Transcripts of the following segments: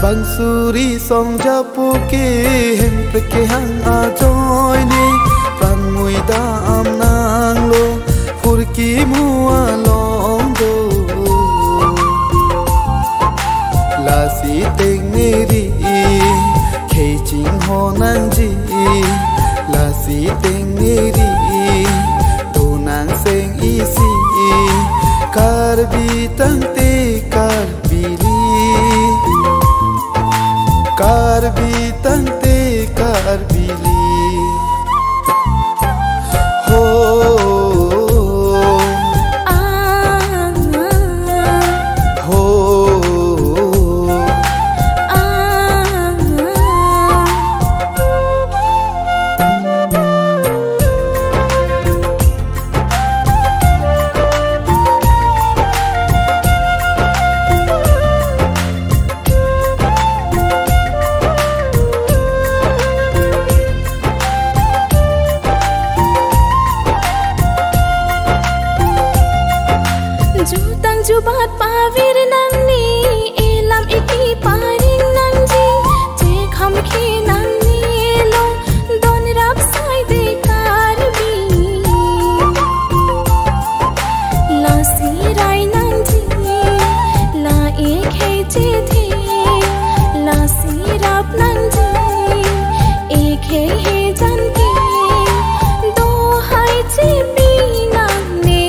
Bansuri song japu ke hempre ke hang a joy ni pan mui da am nang lo furki mua long do la si teng ni ri ke ching ho nang ji la si teng ni ri do nang seng i si kar bi tang te kar bi car भी तंते car बिली हो Jubat pavir nang ni elam iki paring nang ji je kham khi nang ni lo don rap sai de kar bi la si rai nang ji la ek hai je the la si rap nang ji ek hai jan ke do hai je bi nang ne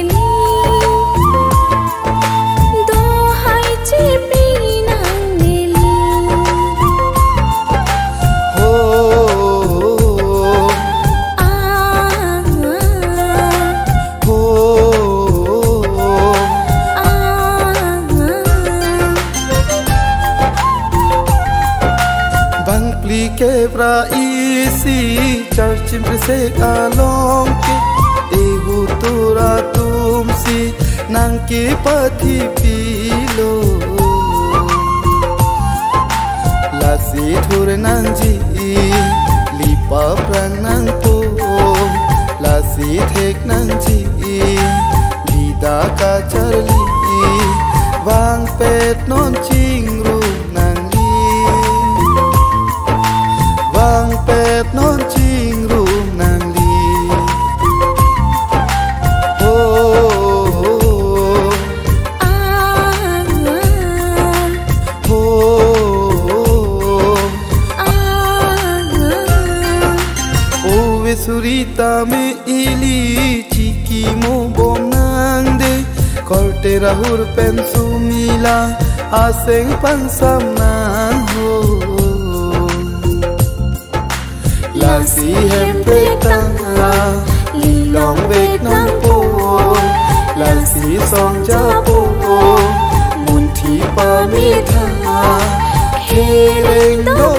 के pra isi charchim se along ke ehu tura tumsi nang ke pathi pilo lasi thur nang ji lipa prang nang po lasi thek nang ji vida ka charli wang pet non ching ru nang pet non ching room nang li surita me ili chiki mo bom nang de korte rahur pen sumila aseng pansam nang ho la si hem pe tang la li long ve nang po là si song cha po muốn thi pa mi tha khi lên đô